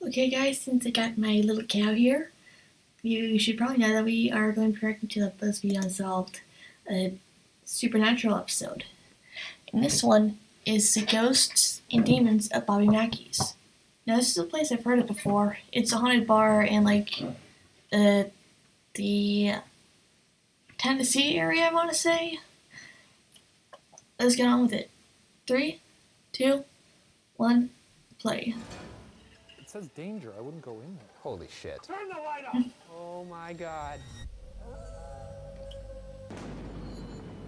Okay, guys, since I got my little cow here, you should probably know that we are going to be reacting to the Buzzfeed Unsolved supernatural episode. And this one is the Ghosts and Demons of Bobby Mackey's. Now, this is a place I've heard of before. It's a haunted bar in, the Tennessee area, I want to say. Let's get on with it. 3, 2, 1, play. It says danger. I wouldn't go in there. Holy shit. Turn the light off! Oh my god.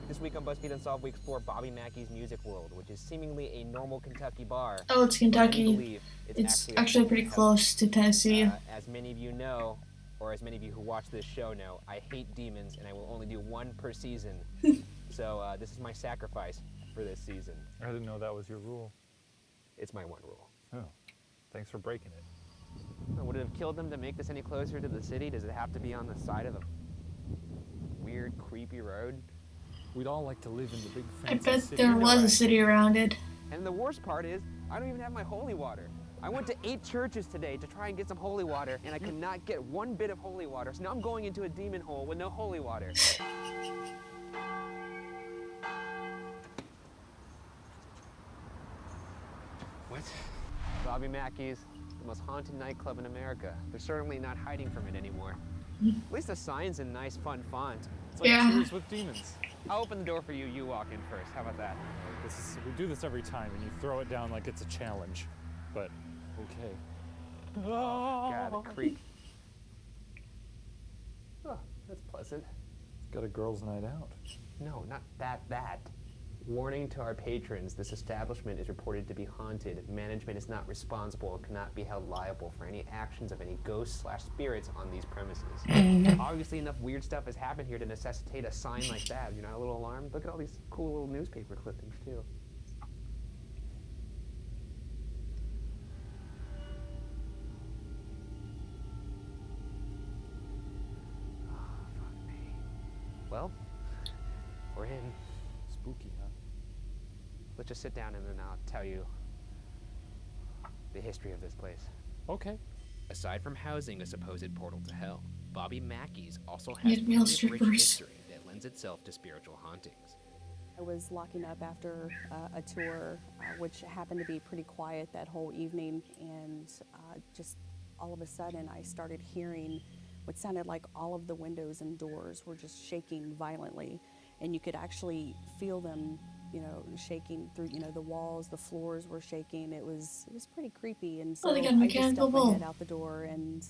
This week on Buzzfeed Unsolved, we explore Bobby Mackey's music world, which is seemingly a normal Kentucky bar. Oh, it's Kentucky. It's actually pretty close to Tennessee. As many of you know, or as many of you who watch this show know, I hate demons and I will only do one per season. So this is my sacrifice for this season. I didn't know that was your rule. It's my one rule. Oh, thanks for breaking it. Would it have killed them to make this any closer to the city? Does it have to be on the side of a weird, creepy road? We'd all like to live in the big I fancy bet city. there was a city around it. And the worst part is, I don't even have my holy water. I went to 8 churches today to try and get some holy water, and I could not get one bit of holy water. So now I'm going into a demon hole with no holy water. What? Bobby Mackey's, the most haunted nightclub in America. They're certainly not hiding from it anymore. At least the sign's in nice, fun font. It's like Yeah. Cheers with demons. I'll open the door for you. You walk in first. How about that? We do this every time, and you throw it down like it's a challenge. But okay. God, the creak. Oh, that's pleasant. Got a girls' night out. No, not that. Warning to our patrons, this establishment is reported to be haunted. Management is not responsible and cannot be held liable for any actions of any ghosts/spirits on these premises. Obviously enough weird stuff has happened here to necessitate a sign like that. You're not a little alarmed? Look at all these cool little newspaper clippings too. Oh, fuck me. Well, we're in. Spooky, huh? Let's just sit down and then I'll tell you the history of this place. Okay. Aside from housing a supposed portal to hell, Bobby Mackey's also has Need male plenty of rich strippers. history that lends itself to spiritual hauntings. I was locking up after a tour, which happened to be pretty quiet that whole evening, and just all of a sudden I started hearing what sounded like all of the windows and doors were just shaking violently, and you could actually feel them, shaking through, the walls, the floors were shaking. It was pretty creepy, and so Oh, they got a I just mechanical stuck my bull. head out the door, and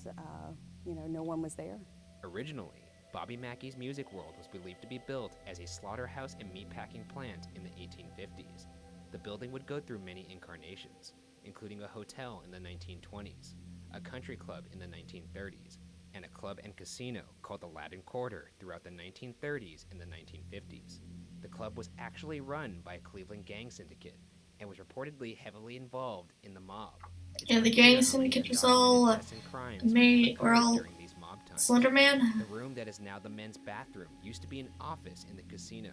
no one was there. Originally, Bobby Mackey's music world was believed to be built as a slaughterhouse and meatpacking plant in the 1850s. The building would go through many incarnations, including a hotel in the 1920s, a country club in the 1930s, and a club and casino called the Latin Quarter throughout the 1930s and the 1950s. The club was actually run by a Cleveland gang syndicate and was reportedly heavily involved in the mob. It's Yeah, the unclear gang how many syndicate was all undocumented deaths and crimes were occurred all during these mob times. Slender Man. The room that is now the men's bathroom used to be an office in the casino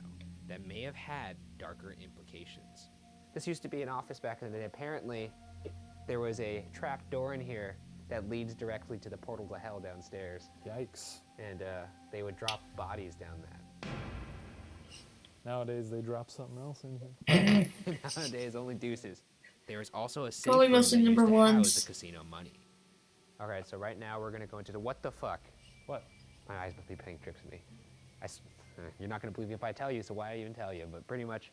that may have had darker implications. This used to be an office back in the day. Apparently, there was a trap door in here that leads directly to the portal to hell downstairs. Yikes. And they would drop bodies down that. Nowadays they drop something else in here. Nowadays, only deuces. There is also a safe Probably room mostly that number used to house ones. the casino money. All right, so right now we're gonna go into the what the fuck. What? My eyes must be playing tricks on me. You're not gonna believe me if I tell you, so why even tell you? But pretty much,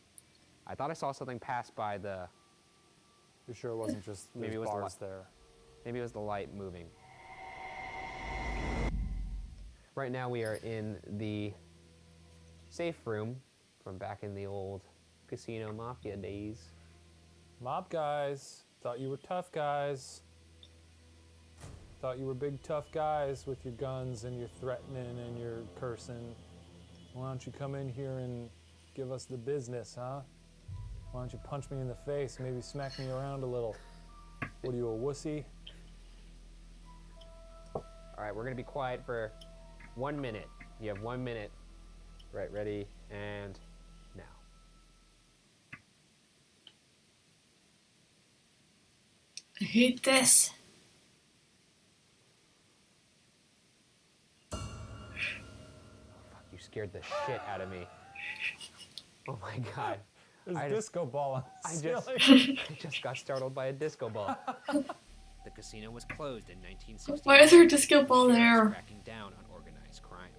I thought I saw something pass by the. You sure it wasn't just Maybe there's it was the bars there? Maybe it was the light moving. Right now we are in the safe room from back in the old casino mafia days. Mob guys. Thought you were tough guys. Thought you were big tough guys with your guns and your threatening and your cursing. Why don't you come in here and give us the business, huh? Why don't you punch me in the face, maybe smack me around a little? What are you, a wussy? All right, we're gonna be quiet for 1 minute. You have 1 minute. Right, ready, and now. I hate this. scared the shit out of me. Oh my god. There's I a just- disco ball on the I just got startled by a disco ball. The casino was closed in 1960. Why is there a disco ball there? Cracking down on organized crime.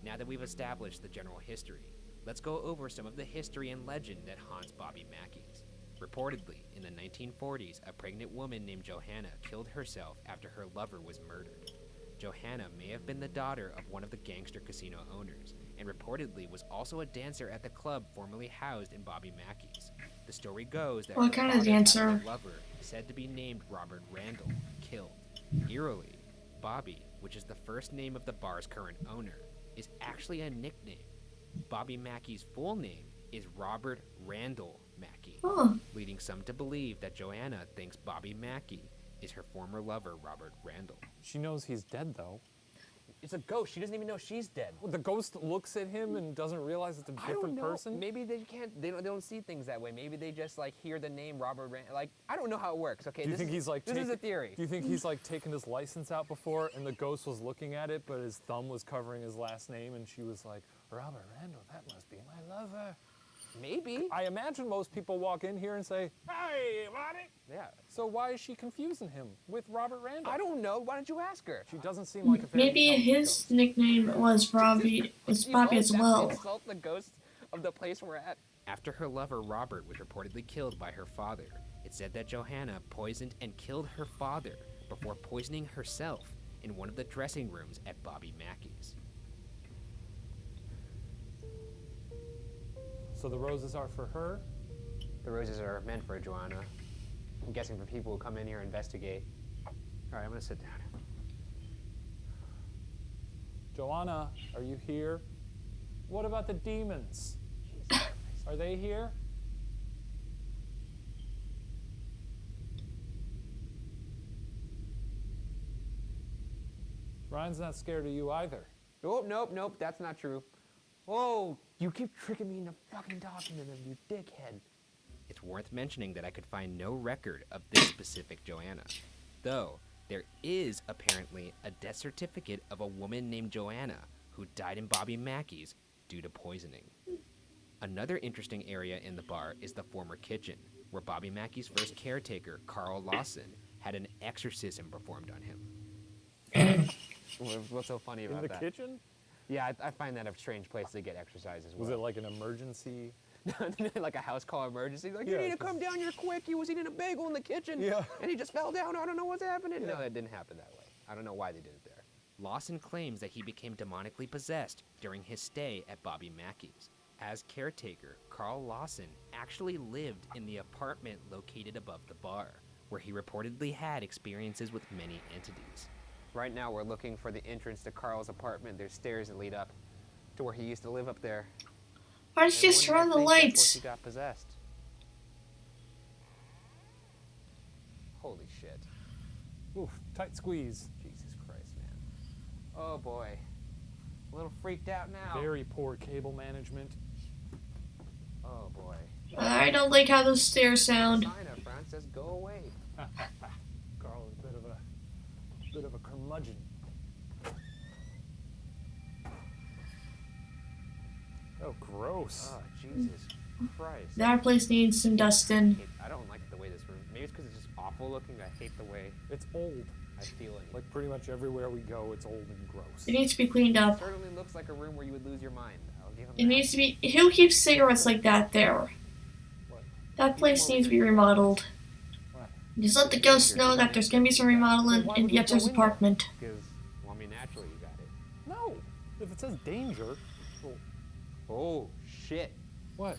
Now that we've established the general history, let's go over some of the history and legend that haunts Bobby Mackey's. Reportedly, in the 1940s, a pregnant woman named Johanna killed herself after her lover was murdered. Johanna may have been the daughter of one of the gangster casino owners, and reportedly was also a dancer at the club formerly housed in Bobby Mackey's. The story goes that What her kind of father had dancer? a lover, said to be named Robert Randall, killed. Eerily, Bobby, which is the first name of the bar's current owner, is actually a nickname. Bobby Mackey's full name is Robert Randall Mackey, Oh, leading some to believe that Joanna thinks Bobby Mackey is her former lover, Robert Randall. She knows he's dead, though. It's a ghost. She doesn't even know she's dead. Well, the ghost looks at him and doesn't realize it's a I don't different know. person. Maybe they can't. They don't see things that way. Maybe they just like hear the name Robert Randall. Like I don't know how it works. Okay, Do you think he's like? this is a theory. Do you think he's like taken his license out before, and the ghost was looking at it, but his thumb was covering his last name, and she was like, Robert Randall, that must be my lover. Maybe. I imagine most people walk in here and say, "Hey, Bobby." Yeah. So why is she confusing him with Robert Randall? I don't know. Why don't you ask her? She doesn't seem like a very maybe intelligent his ghost. nickname was Bobby as well. Insult the ghost of the place we're at. After her lover Robert was reportedly killed by her father, it said that Johanna poisoned and killed her father before poisoning herself in one of the dressing rooms at Bobby Mackey's. So the roses are for her. The roses are meant for Joanna. I'm guessing for people who come in here and investigate. All right, I'm gonna sit down. Joanna, are you here? What about the demons? Are they here? Ryan's not scared of you either. Nope, that's not true. Oh, you keep tricking me into fucking talking to them, you dickhead. It's worth mentioning that I could find no record of this specific Joanna, though there is apparently a death certificate of a woman named Joanna who died in Bobby Mackey's due to poisoning. Another interesting area in the bar is the former kitchen, where Bobby Mackey's first caretaker, Carl Lawson, had an exorcism performed on him. What's so funny about In the that? kitchen? Yeah, I find that a strange place to get exercise as well. Was it like an emergency? like a house call emergency? Like, you Yeah, need to 'cause- come down here quick. He was eating a bagel in the kitchen. Yeah. And he just fell down. I don't know what's happening. Yeah. No, that didn't happen that way. I don't know why they did it there. Lawson claims that he became demonically possessed during his stay at Bobby Mackey's. As caretaker, Carl Lawson actually lived in the apartment located above the bar, where he reportedly had experiences with many entities. Right now, we're looking for the entrance to Carl's apartment. There's stairs that lead up to where he used to live up there. Why don't you just turn on the Everyone might think lights? that's where he got possessed. Holy shit. Oof, tight squeeze. Jesus Christ, man. Oh boy. A little freaked out now. Very poor cable management. Oh boy. I don't like how those stairs sound. Sign up, Francis. Go away. Carl is a bit of a curmudgeon. Oh, gross. Oh, Jesus Christ. That place needs some dusting. I don't like the way this room. Maybe it's because it's just awful looking. I hate the way It's old. I feel it. Like pretty much everywhere we go, it's old and gross. It needs to be cleaned It up. certainly looks like a room where you would lose your mind. I'll give him It that. needs to be. Who keeps cigarettes like that there? What? That place needs to be remodeled. What? Just let the ghosts know that there's gonna be some remodeling Why in would the we go upstairs in there? apartment. Because, well, I mean, naturally you got it. No. If it says danger. Well, Oh, shit. what?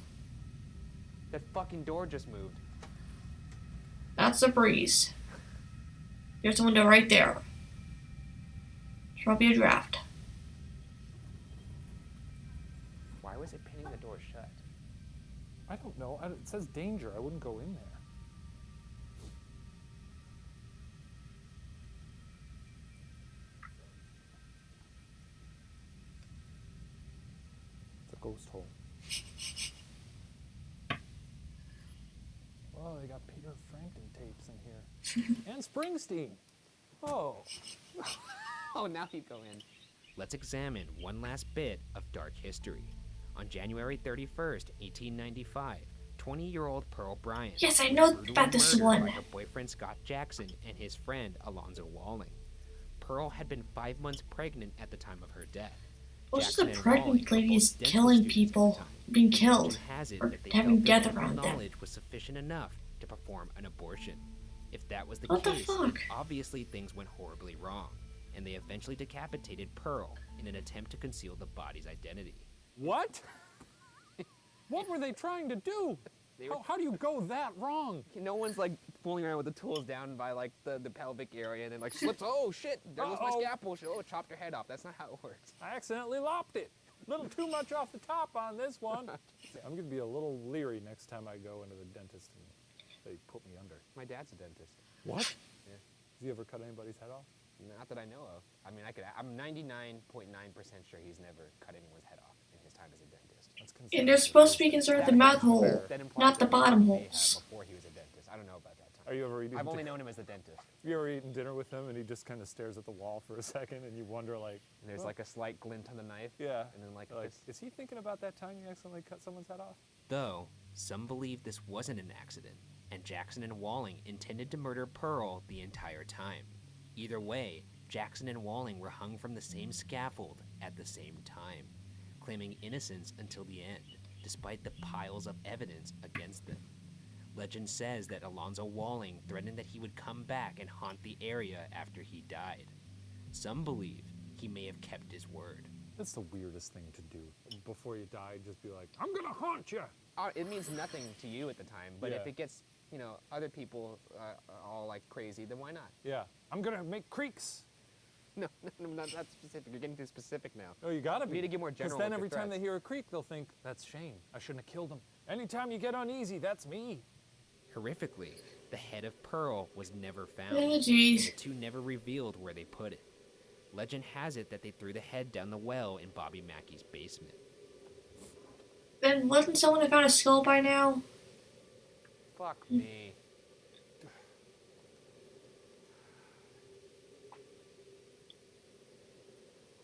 That fucking door just moved. That's a breeze. There's a window right there. There's probably a draft. Why was it pinning the door shut? I don't know. It says danger. I wouldn't go in there. It's a ghost hole. Oh, they got Peter Frampton tapes in here. And Springsteen. Oh, Oh, now you go in. let's examine one last bit of dark history. On January 31st, 1895, 20-year-old Pearl Bryant Yes, I was know brutally about this murdered one. by her boyfriend Scott Jackson and his friend Alonzo Walling. Pearl had been 5 months pregnant at the time of her death. What's just Jackson a and pregnant Walling were lady both is dental killing students at the people, time. being killed, Legend has it or that they having felt their death medical around them. knowledge was sufficient enough to perform an abortion. If that was the What the case, fuck? obviously things went horribly wrong, and they eventually decapitated Pearl in an attempt to conceal the body's identity. What? What were they trying to do? How do you go that wrong? No one's like fooling around with the tools down by like the pelvic area and then like slips. Oh shit! There goes my Uh-oh. scalpel. Oh, chopped her head off. That's not how it works. I accidentally lopped it. A little too much off the top on this one. I'm gonna be a little leery next time I go into the dentist and they put me under. My dad's a dentist. What? Yeah. Has he ever cut anybody's head off? Not that I know of. I mean, I'm 99.9% sure he's never cut anyone's head off in his time as a dentist. That's And they're supposed to be concerned with the mouth hole, That implies not the that bottom he may have holes. Before he was a dentist. I don't know about that time. Are you ever eating? I've only known him as the dentist. Have you ever eaten dinner with him and he just kind of stares at the wall for a second and you wonder like, And there's "Oh, like a slight glint on the knife. yeah, And then like is he thinking about that time you accidentally cut someone's head off? Though, some believe this wasn't an accident, and Jackson and Walling intended to murder Pearl the entire time. Either way, Jackson and Walling were hung from the same scaffold at the same time, claiming innocence until the end, despite the piles of evidence against them. Legend says that Alonzo Walling threatened that he would come back and haunt the area after he died. Some believe he may have kept his word. That's the weirdest thing to do. Before you die, just be like, I'm gonna haunt you. it means nothing to you at the time, but if Yeah. it gets other people all like crazy, then why not? Yeah, I'm gonna make creeks. No, not specific. You're getting too specific now. Oh, you gotta You be. need to get more general Because then with your every time they threats. hear a creak, they'll think, that's Shane. I shouldn't have killed him. Anytime you get uneasy, that's me. Horrifically, the head of Pearl was never found. Oh, and jeez. the two never revealed where they put it. Legend has it that they threw the head down the well in Bobby Mackey's basement. Then wasn't someone have found a skull by now? Fuck me.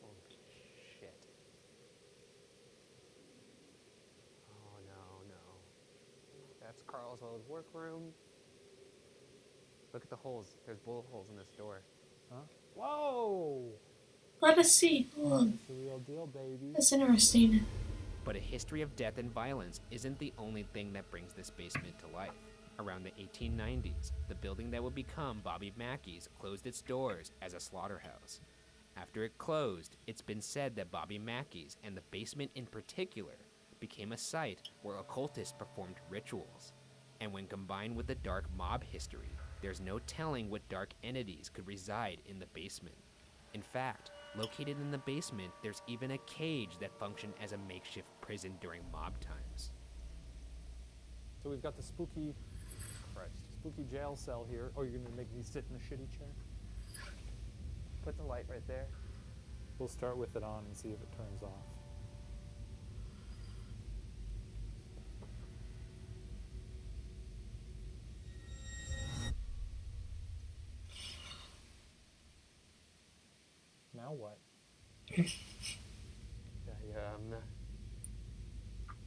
Holy shit. Oh no. That's Carl's old workroom. Look at the holes. There's bullet holes in this door. Huh? Whoa! Let us see. Oh, It's the real deal, baby. that's interesting. But a history of death and violence isn't the only thing that brings this basement to life. Around the 1890s, the building that would become Bobby Mackey's closed its doors as a slaughterhouse. After it closed, it's been said that Bobby Mackey's, and the basement in particular, became a site where occultists performed rituals. And when combined with the dark mob history, there's no telling what dark entities could reside in the basement. In fact, located in the basement, there's even a cage that functioned as a makeshift prison during mob times. So we've got the spooky jail cell here. Oh, you're gonna make me sit in a shitty chair? Put the light right there. We'll start with it on and see if it turns off. Now what?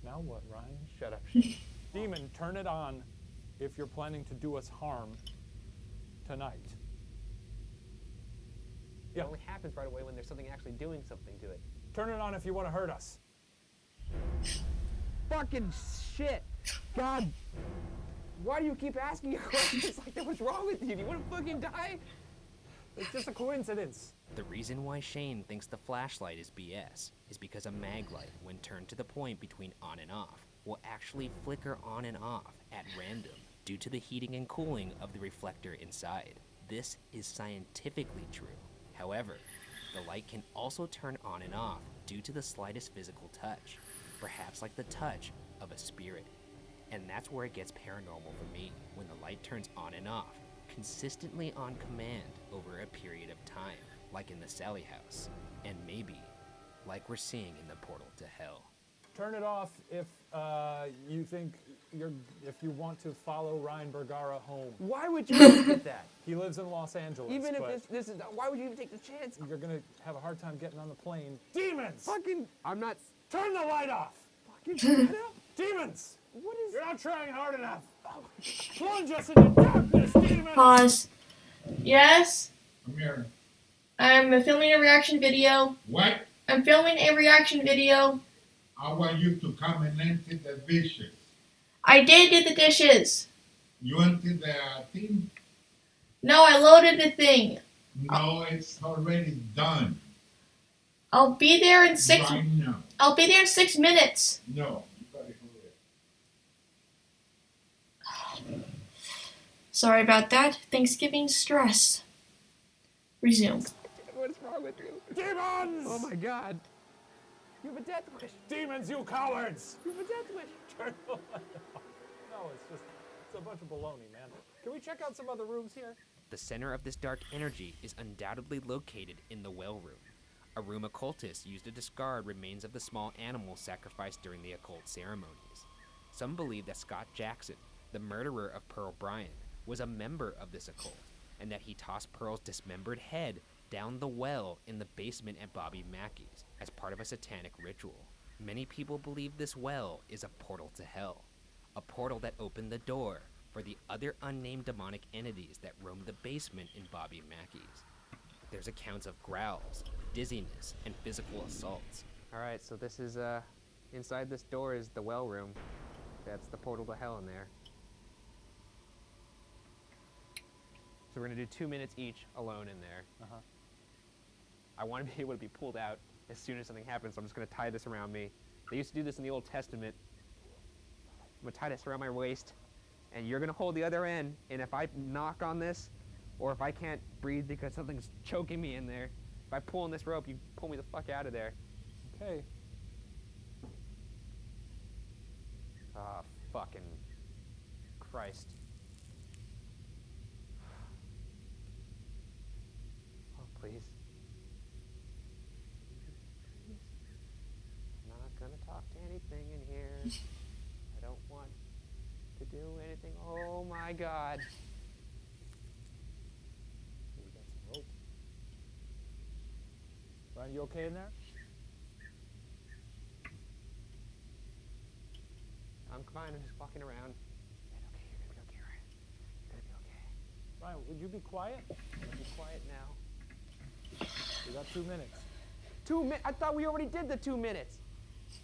Now what, Ryan? Shut up. Demon, turn it on if you're planning to do us harm tonight. It Yeah. only happens right away when there's something actually doing something to it. Turn it on if you want to hurt us. Fucking shit! God! Why do you keep asking your questions like that? What's wrong with you? Do you want to fucking die? It's just a coincidence. The reason why Shane thinks the flashlight is BS is because a mag light, when turned to the point between on and off, will actually flicker on and off at random due to the heating and cooling of the reflector inside. This is scientifically true. However, the light can also turn on and off due to the slightest physical touch, perhaps like the touch of a spirit. And that's where it gets paranormal for me, when the light turns on and off, consistently on command over a period of time, like in the Sally house, and maybe like we're seeing in the portal to hell. Turn it off if you think if you want to follow Ryan Bergara home. Why would you get that? He lives in Los Angeles. Even if but this is, why would you even take the chance? you're gonna have a hard time getting on the plane. Demons! Fucking, I'm not. Turn the light off! Fucking. Demons! What is? You're not trying hard enough. Plunge us into darkness, demons! Pause. Yes? I'm here. I'm filming a reaction video. What? I'm filming a reaction video. I want you to come and empty the dishes. I did get the dishes. You empty the thing? No, I loaded the thing. No, it's already done. I'll be there in Right now. I'll be there in 6 minutes. No. You gotta go there. Sorry about that. Thanksgiving stress. Resume. What's wrong with you? Demons! Oh my God. You have a death wish. Demons, you cowards! You have a death wish. Turn the light off. No, it's a bunch of baloney, man. Can we check out some other rooms here? The center of this dark energy is undoubtedly located in the well room, a room occultists used to discard remains of the small animals sacrificed during the occult ceremonies. Some believe that Scott Jackson, the murderer of Pearl Bryan, was a member of this occult, and that he tossed Pearl's dismembered head down the well in the basement at Bobby Mackey's as part of a satanic ritual. Many people believe this well is a portal to hell, a portal that opened the door for the other unnamed demonic entities that roam the basement in Bobby Mackey's. There's accounts of growls, dizziness, and physical assaults. All right, so this is inside this door is the well room. That's the portal to hell in there. So we're gonna do 2 minutes each alone in there. I want to be able to be pulled out as soon as something happens, so I'm just gonna tie this around me. They used to do this in the Old Testament. I'm gonna tie this around my waist, and you're gonna hold the other end, and if I knock on this, or if I can't breathe because something's choking me in there, if I pull on this rope, you pull me the fuck out of there. Okay. Ah, fucking Christ. Oh, please. Please. I'm not gonna talk to anything in here. I don't want to do anything. Oh my God. We got some rope. Ryan, you okay in there? I'm fine. I'm just walking around. It's okay. You're gonna be okay, Ryan. You're gonna be okay. Ryan, would you be quiet? I'm gonna be quiet now. We got 2 minutes. 2 minutes? I thought we already did the 2 minutes.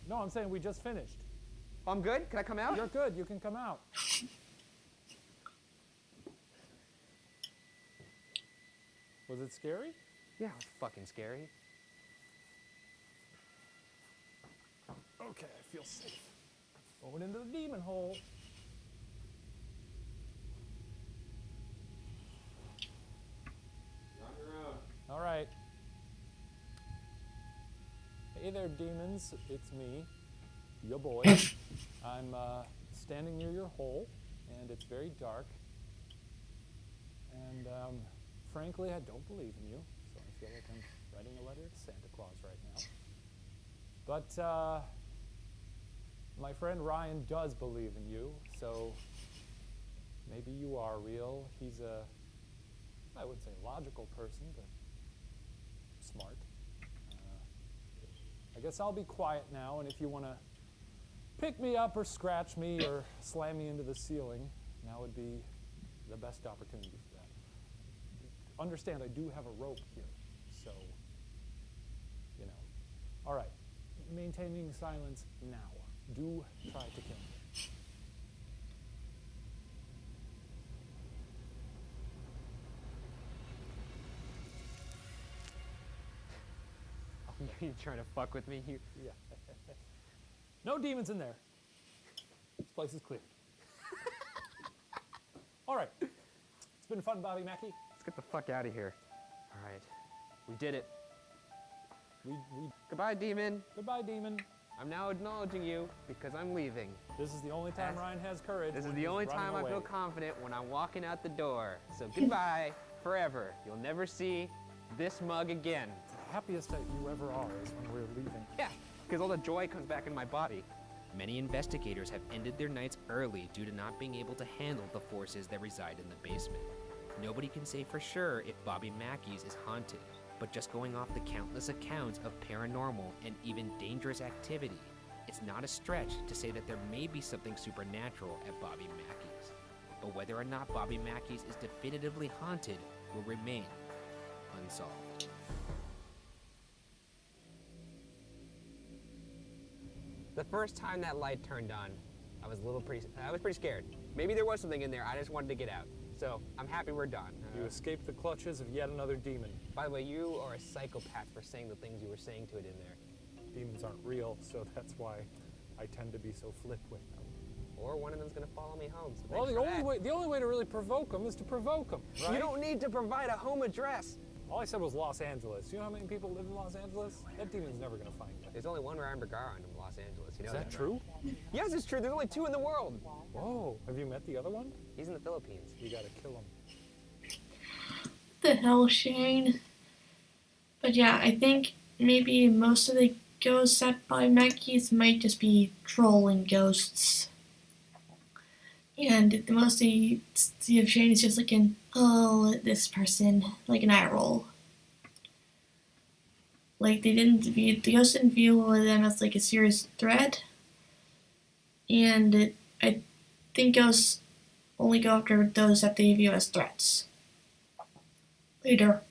No, I'm saying we just finished. I'm good? Can I come out? You're good. You can come out. Was it scary? Yeah, it was fucking scary. Okay, I feel safe. Going into the demon hole. All right. Hey there, demons. It's me, your boy. I'm standing near your hole, and it's very dark. And frankly, I don't believe in you, so I feel like I'm writing a letter to Santa Claus right now. But my friend Ryan does believe in you, so maybe you are real. He's I wouldn't say logical person, but smart. I guess I'll be quiet now, and if you want to pick me up or scratch me or slam me into the ceiling, now would be the best opportunity for that. Understand, I do have a rope here, so, you know. All right, maintaining silence now. Do try to kill me. You trying to fuck with me? You... Yeah. No demons in there. This place is clear. All right. It's been fun, Bobby Mackey. Let's get the fuck out of here. All right. We did it. We Goodbye, demon. Goodbye, demon. I'm now acknowledging you because I'm leaving. This is the only time Ryan has courage. This is when the he's only running time I away. feel confident when I'm walking out the door. So goodbye forever. You'll never see this mug again. The happiest that you ever are is when we're leaving. Yeah. because all the joy comes back in my body. Many investigators have ended their nights early due to not being able to handle the forces that reside in the basement. Nobody can say for sure if Bobby Mackey's is haunted, but just going off the countless accounts of paranormal and even dangerous activity, it's not a stretch to say that there may be something supernatural at Bobby Mackey's. But whether or not Bobby Mackey's is definitively haunted will remain unsolved. The first time that light turned on, I was pretty scared. Maybe there was something in there, I just wanted to get out. So I'm happy we're done. You escaped the clutches of yet another demon. By the way, you are a psychopath for saying the things you were saying to it in there. Demons aren't real, so that's why I tend to be so flip with them. Or one of them's gonna follow me home. So Well, thanks for that. the only way to really provoke them is to provoke them, right? You don't need to provide a home address. All I said was Los Angeles. You know how many people live in Los Angeles? That demon's never gonna find you. There's only one Ryan Bergara in Los Angeles. You know Is that true? Yes, it's true. There's only 2 in the world. Whoa, have you met the other one? He's in the Philippines. You gotta kill him. The hell, Shane? But yeah, I think maybe most of the ghosts at Bobby Mackey's might just be trolling ghosts. And the most you see of Shane is just looking, oh, this person, like an eye roll. Like the ghost didn't view them as like a serious threat. And I think ghosts only go after those that they view as threats. Later.